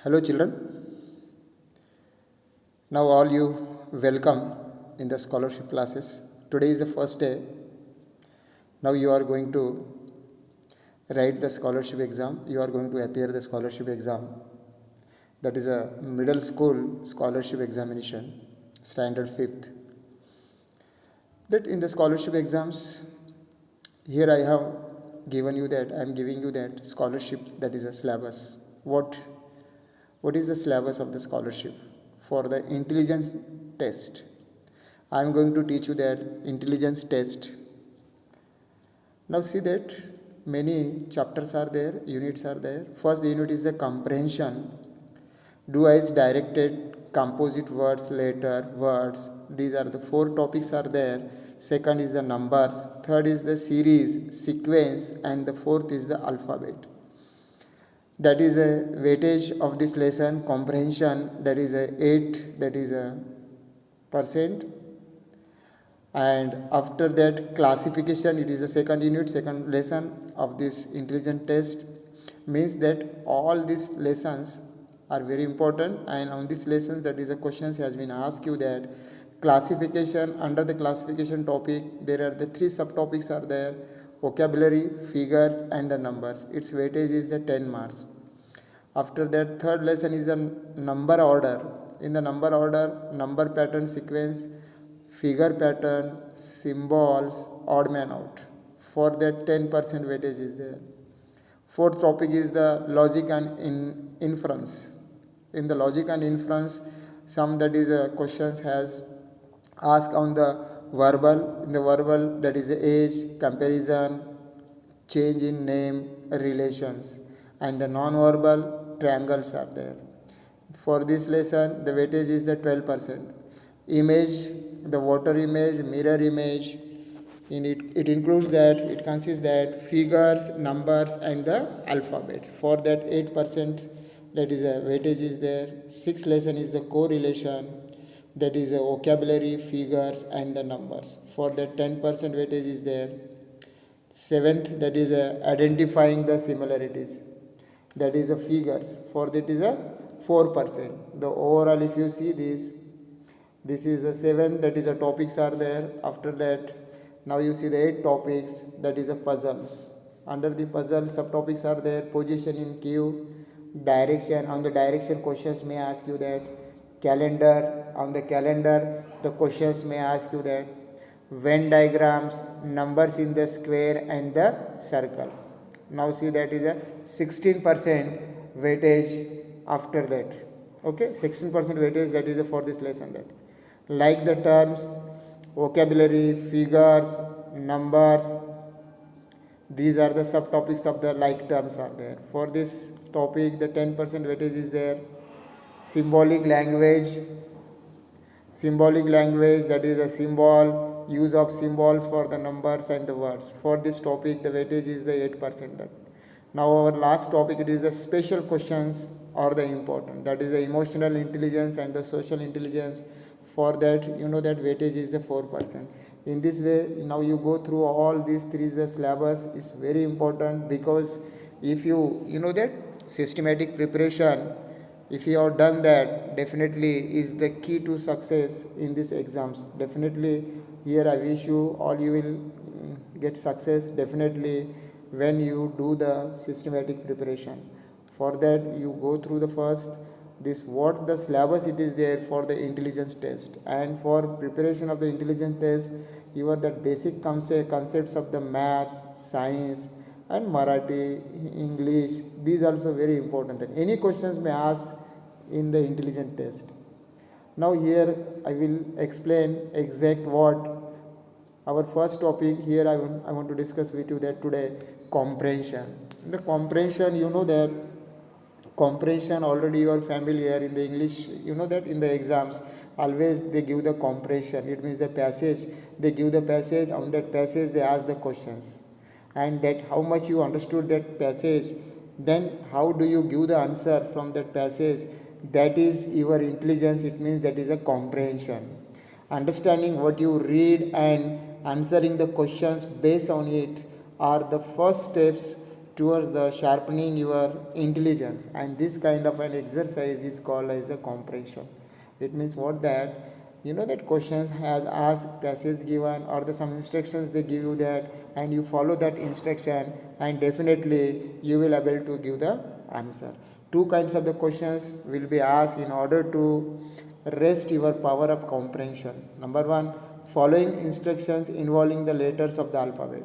Hello, children. Now, all you welcome in the scholarship classes. Today is the first day. Now, you are going to write the scholarship exam. You are going to appear the scholarship exam. That is a middle school scholarship examination, standard 5th. That in the scholarship exams, here I have given you that I am giving you that scholarship, that is a syllabus. What is the syllabus of the scholarship for the intelligence test? I am going to teach you that intelligence test. Now see that many chapters are there, units are there. First unit is the comprehension. Do as directed, composite words, letter, words. These are the 4 topics are there. Second is the numbers. Third is the series, sequence, and the fourth is the alphabet. That is a weightage of this lesson. Comprehension, that is a 8, that is a percent. And after that, classification, it is the second unit, second lesson of this intelligence test. Means that all these lessons are very important, and on these lessons, that is a questions has been asked you that classification. Under the classification topic, there are the 3 subtopics are there: vocabulary, figures, and the numbers. Its weightage is the 10 marks. After that, third lesson is the number order. In the number order, number pattern sequence, figure pattern, symbols, odd man out. For that, 10% weightage is there. Fourth topic is the logic and inference. In the logic and inference, some that is a questions has asked on the verbal. In the verbal, that is age, comparison, change in name, relations, and the non-verbal triangles are there. For this lesson, the weightage is the 12%. Image, the water image, mirror image. In it includes that, it consists that figures, numbers, and the alphabets. For that 8%, that is a weightage is there. 6th lesson is the correlation, that is a vocabulary, figures, and the numbers. For that 10% weightage is there. 7th, that is identifying the similarities, that is the figures. For that is a 4%. The overall, if you see this is the 7, that is the topics are there. After that, now you see the 8 topics, that is the puzzles. Under the puzzle, subtopics are there: position in queue, direction. On the direction, questions may ask you that. Calendar, on the calendar, the questions may ask you that. Venn diagrams, numbers in the square and the circle. Now see that is a 16% weightage after that. Okay, 16% weightage, that is for this lesson. That like the terms, vocabulary, figures, numbers, these are the subtopics of the like terms are there. For this topic, the 10% weightage is there. Symbolic language, that is a symbol, use of symbols for the numbers and the words. For this topic, the weightage is the 8%. That. Now our last topic, it is the special questions or the important, that is the emotional intelligence and the social intelligence. For that, you know that weightage is the 4%. In this way, now you go through all these 3, the syllabus is very important, because if you know that systematic preparation, if you have done that, definitely is the key to success in these exams. Definitely here I wish you all you will get success definitely when you do the systematic preparation. For that, you go through the first this what the syllabus it is there for the intelligence test, and for preparation of the intelligence test, your that basic concepts of the math, science, and Marathi, English, these also very important. That any questions may ask in the intelligence test. Now here I will explain exact what our first topic here I want to discuss with you that today, comprehension. The comprehension, you know that comprehension already you are familiar in the English, you know that in the exams always they give the comprehension. It means the passage, they give the passage, on that passage they ask the questions, and that how much you understood that passage, then how do you give the answer from that passage, that is your intelligence. It means that is a comprehension. Understanding what you read and answering the questions based on it are the first steps towards the sharpening your intelligence, and this kind of an exercise is called as the comprehension. It means what? That that questions has asked, passage given, or the some instructions they give you that, and you follow that instruction, and definitely you will able to give the answer. Two kinds of the questions will be asked in order to rest your power of comprehension. Number one, following instructions involving the letters of the alphabet.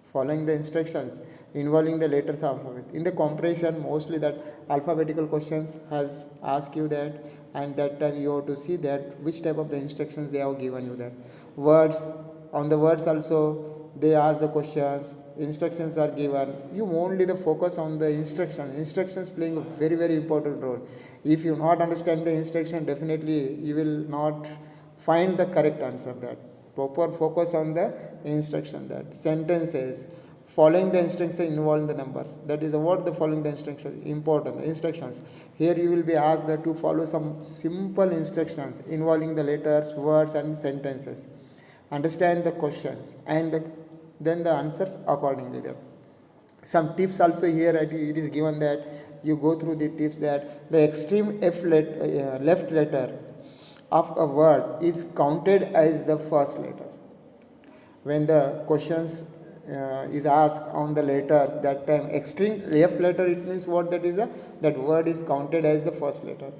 Following the instructions involving the letters of alphabet. In the comprehension, mostly that alphabetical questions has asked you that, and that time you have to see that which type of the instructions they have given you that. Words, on the words also they ask the questions, instructions are given. You only the focus on the instructions playing a very very important role. If you not understand the instruction, definitely you will not find the correct answer. That proper focus on the instruction. That sentences, following the instruction involving the numbers, that is what the following the instruction important, the instructions. Here you will be asked that to follow some simple instructions involving the letters, words and sentences. Understand the questions, and then the answers accordingly. There some tips also here. It is given that you go through the tips, that the extreme left letter of a word is counted as the first letter. When the questions is asked on the letters, that time extreme left letter, it means what? That is that word is counted as the first letter.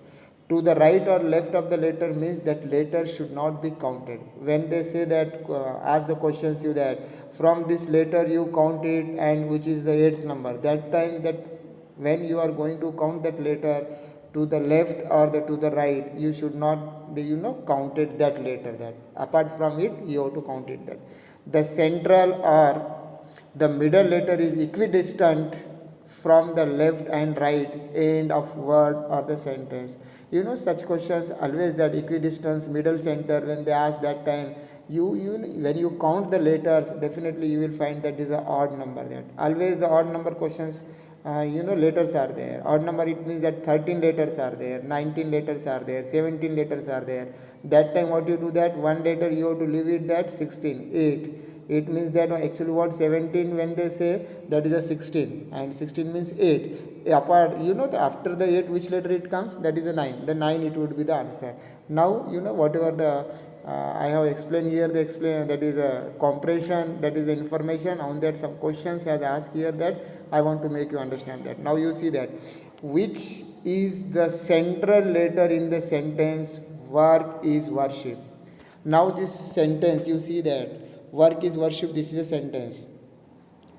To the right or left of the letter means that letter should not be counted. When they say that, ask the questions you that from this letter you count it, and which is the eighth number, that time that when you are going to count that letter to the left or to the right, you should not counted that letter. That apart from it you have to count it. That the central or the middle letter is equidistant from the left and right end of word or the sentence. Such questions always, that equidistance, middle, center, when they ask that time, you when you count the letters, definitely you will find that is an odd number. That always the odd number questions, letters are there. Odd number, it means that 13 letters are there, 19 letters are there, 17 letters are there. That time what you do, that one letter you have to leave it, that 16, 8. It means that actually what? 17 when they say, that is a 16, and 16 means 8. Apart, after the 8 which letter it comes? That is a 9. The 9 it would be the answer. Now whatever the I have explained here, the explain, that is a comprehension, that is the information. On that some questions has asked here, that I want to make you understand that. Now you see that which is the central letter in the sentence work is worship. Now this sentence, you see that work is worship, this is a sentence,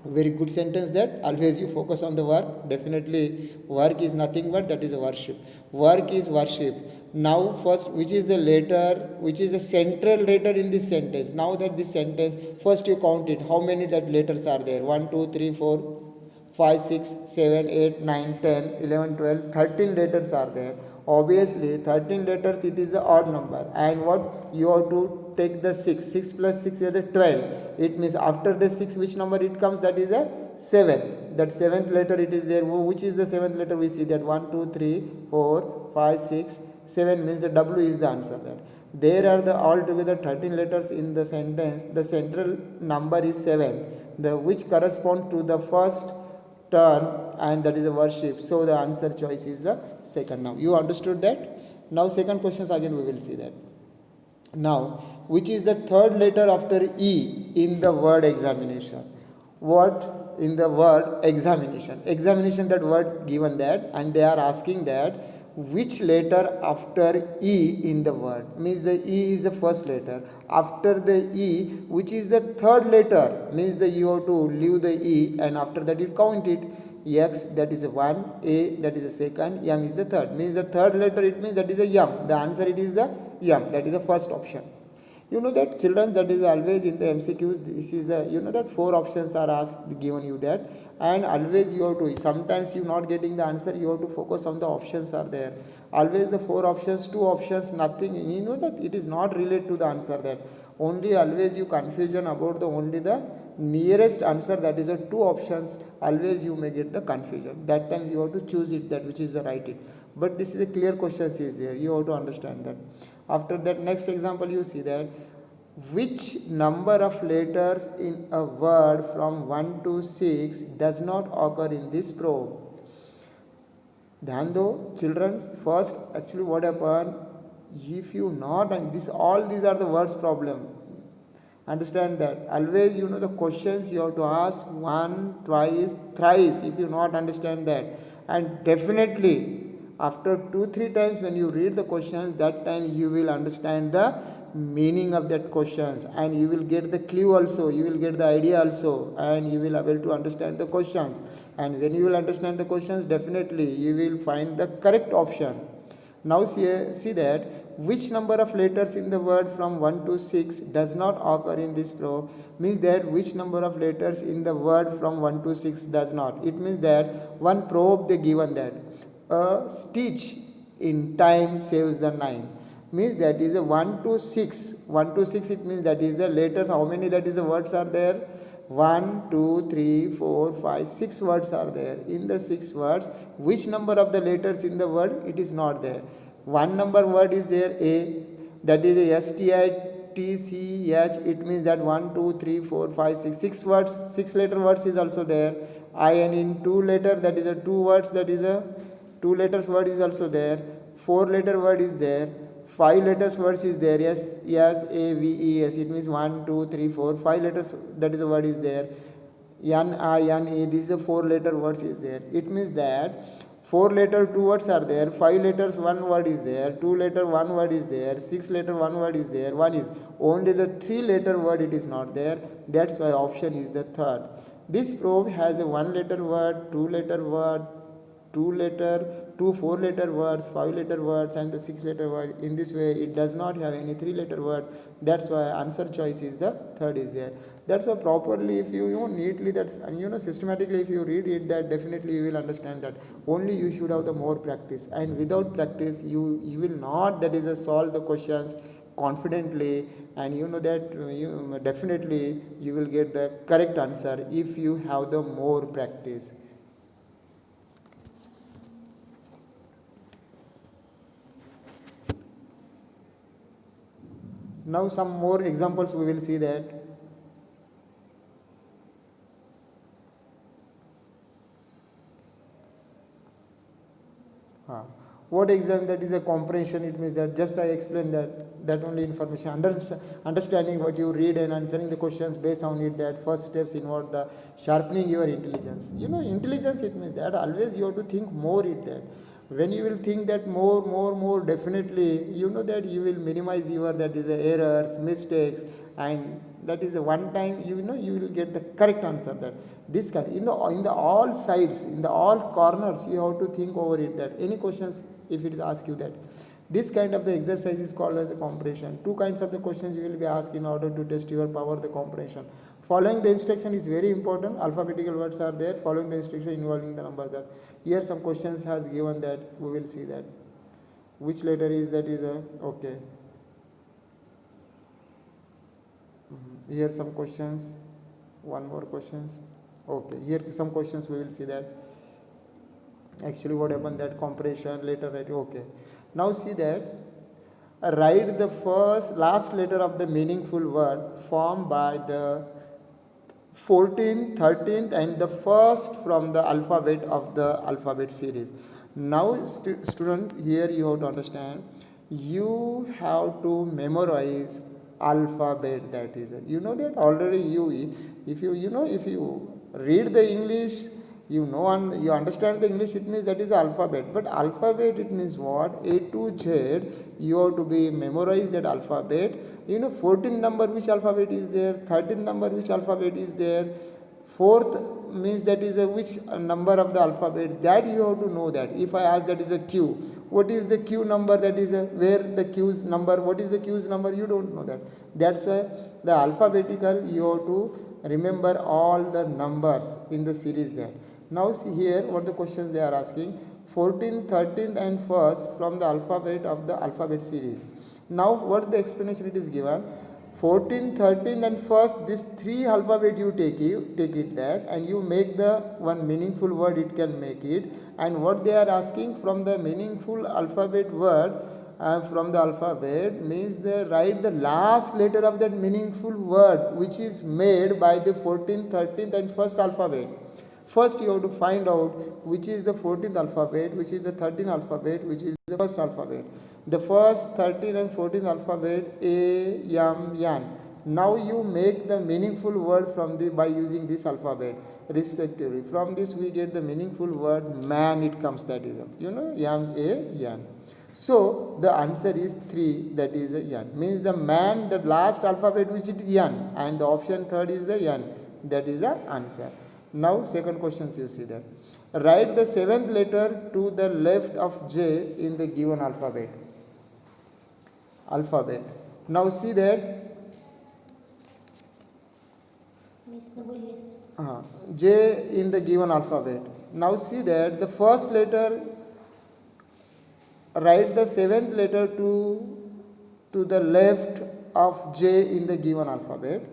very good sentence. That always you focus on the work. Definitely work is nothing but that is a worship. Work is worship. Now first, which is the letter, which is the central letter in this sentence? Now that this sentence, first you count it, how many that letters are there? 1 2 3 4 5 6 7 8 9 10 11 12 13 letters are there. Obviously 13 letters, it is the odd number, and what you have to take the 6 plus 6 is the 12. It means after the 6 which number it comes? That is a 7th. That 7th letter it is there. Which is the 7th letter? We see that 1 2 3 4 5 6 7 means the W is the answer. That there are the altogether 13 letters in the sentence. The central number is 7, the which corresponds to the first turn, and that is a worship. So the answer choice is the second. Now you understood that. Now second questions again we will see that. Now which is the third letter after E in the word examination? What in the word examination? Examination, that word given that, and they are asking that which letter after E in the word? Means the E is the first letter. After the E, which is the third letter? Means the you have to leave the E, and after that you count it. X, that is 1, A, that is the second, M is the third. Means the third letter, it means that is a M. The answer it is the M. That is the first option. That children, that is always in the MCQs, this is the that 4 options are asked, given you that, and always you have to, sometimes you not getting the answer, you have to focus on the options are there. Always the 4 options, 2 options, nothing, that it is not related to the answer. That only always you confusion about the only the nearest answer, that is the 2 options, always you may get the confusion. That time you have to choose it, that which is the right it. But this is a clear question is there, you have to understand that. After that, next example you see that which number of letters in a word from 1 to 6 does not occur in this probe? ध्यान दो children's. First actually what happen, if you not this, all these are the words problem. Understand that always, the questions you have to ask one, twice, thrice if you not understand that. And definitely after 2-3 times when you read the questions, that time you will understand the meaning of that questions, and you will get the clue also, you will get the idea also, and you will able to understand the questions. And when you will understand the questions, definitely you will find the correct option. Now see that which number of letters in the word from 1 to 6 does not occur in this probe, means that which number of letters in the word from 1 to 6 does not. It means that one probe they given that a stitch in time saves the 9, means that is a 1 to 6. 1 to 6 it means that is the letters, how many that is the words are there, 1 2 3 4 5 6 words are there. In the 6 words, which number of the letters in the word it is not there? One number word is there, a, that is a stitch, it means that 1 2 3 4 5 6 6 words, 6 letter words is also there. In in 2 letter, that is a 2 words, that is a 2 letters word is also there. 4 letter word is there. 5 letters words is there. Yes, a v e s, it means 1 2 3 4 5 letters, that is a word is there. N I N A, this is the 4 letter words is there. It means that 4 letter 2 words are there, 5 letters 1 word is there, 2 letter 1 word is there, 6 letter 1 word is there. One is only the 3 letter word it is not there. That's why option is the third. This probe has a 1 letter word, 2 letter word, 2 4 letter words, 5 letter words, and the 6 letter word. In this way it does not have any 3 letter word. That's why answer choice is the third is there. That's why properly, if you know neatly, that's systematically, if you read it, that definitely you will understand that. Only you should have the more practice, and without practice you will not, that is solve the questions confidently, and that you definitely you will get the correct answer if you have the more practice. Now some more examples we will see that. What exam, that is a comprehension, it means that just I explained that only information, understanding what you read and answering the questions based on it, that first steps involve the sharpening your intelligence. Intelligence, it means that always you have to think more it that. When you will think that more, definitely that you will minimize your, that is errors, mistakes, and that is one time you will get the correct answer. That this kind in the all sides, in the all corners, you have to think over it, that any questions if it is asked you that. This kind of the exercise is called as a comprehension. Two kinds of the questions you will be asked in order to test your power the comprehension. Following the instruction is very important. Alphabetical words are there. Following the instruction involving the number. That here some questions has given that we will see that which letter is that is a okay. Here some questions, one more questions. Okay, here some questions we will see that. Actually what happened, that comprehension later, right? Okay, now see that write the last letter of the meaningful word formed by the 14th, 13th and the first from the alphabet of the alphabet series. Now student, here you have to understand, you have to memorize alphabet, that is that already if you read the English, and you understand the English, it means that is alphabet. But alphabet, it means what? A to Z, you have to be memorize that alphabet. 14th number which alphabet is there, 13th number which alphabet is there, 4th means that is which number of the alphabet, that you have to know that. If I ask that is a Q, what is the Q number, that is where the Q's number, what is the Q's number, you don't know that. That's why the alphabetical you have to remember all the numbers in the series there. Now see here what the questions they are asking. 14th, 13th and 1st from the alphabet of the alphabet series. Now what the explanation it is given. 14th, 13th and 1st, this 3 alphabet you take it that, and you make the one meaningful word, it can make it. And what they are asking from the meaningful alphabet word, from the alphabet means they write the last letter of that meaningful word which is made by the 14th, 13th and first alphabet. First you have to find out which is the 14th alphabet, which is the 13th alphabet, which is the first alphabet. The first 13th and 14th alphabet A, M, N. Now you make the meaningful word from the by using this alphabet respectively. From this we get the meaningful word man, it comes, that is M, A, N. So the answer is 3, that is a N. Means the man, the last alphabet which it is N, and the option third is the N, that is the answer. Now second question, you see that. Write the 7th letter to the left of J in the given alphabet. Now see that J in the given alphabet. Now see that the first letter, write the 7th letter to the left of J in the given alphabet.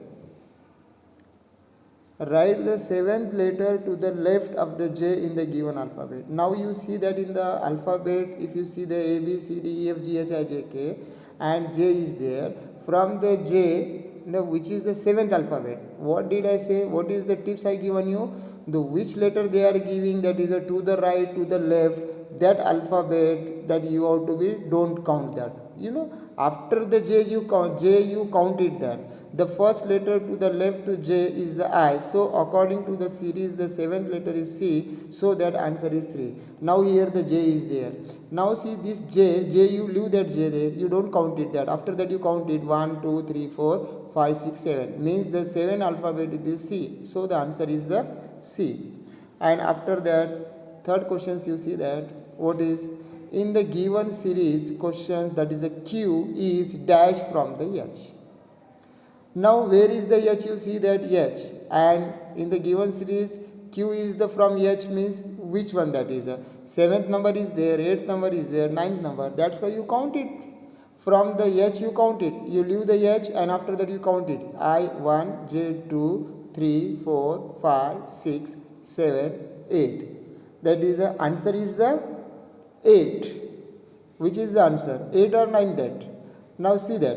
Write the 7th letter to the left of the J in the given alphabet. Now you see that in the alphabet, if you see the A, B, C, D, E, F, G, H, I, J, K and J is there. From the J, which is the 7th alphabet, what did I say? What is the tips I given you? The which letter they are giving, that is to the right, to the left, that alphabet that you have to be, don't count that. After the J you count it that. The first letter to the left to J is the I. So according to the series, the 7th letter is C. So that answer is 3. Now here the J is there. Now see this J you leave that J there. You don't count it that. After that you count it 1, 2, 3, 4, 5, 6, 7. Means the 7th alphabet it is C. So the answer is the C. And after that, third questions you see that what is in the given series questions, that is a Q is dash from the H. Now where is the H? You see that H, and in the given series Q is the from H, means which one that is? 7th number is there, 8th number is there, 9th number. That's why you count it. From the H you count it. You leave the H and after that you count it. I 1, J 2, 3, 4, 5, 6, 7, 8. That is the answer is the 8. Which is the answer? 8 or 9 that? Now see that.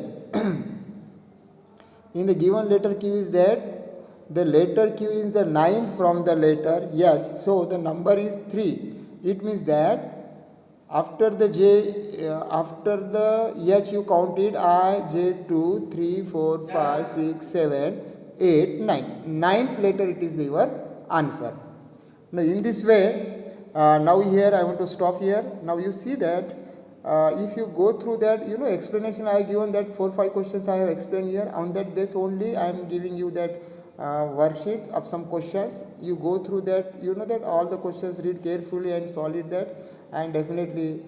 In the given letter Q is that the letter Q is the 9th from the letter H. So the number is 3. It means that after the J, after the H you count it I, J 2, 3, 4, 5, 6, 7, 8, 9. 9th letter it is your answer. Now in this way, now here I want to stop here. Now you see that if you go through that explanation I have given, that 4-5 questions I have explained here. On that base only I am giving you that worksheet of some questions. You go through that, that all the questions, read carefully and solve it that, and definitely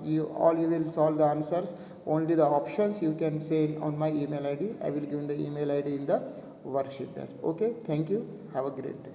you will solve the answers. Only the options you can send on my email ID. I will give the email ID in the worksheet there. Okay, thank you. Have a great day.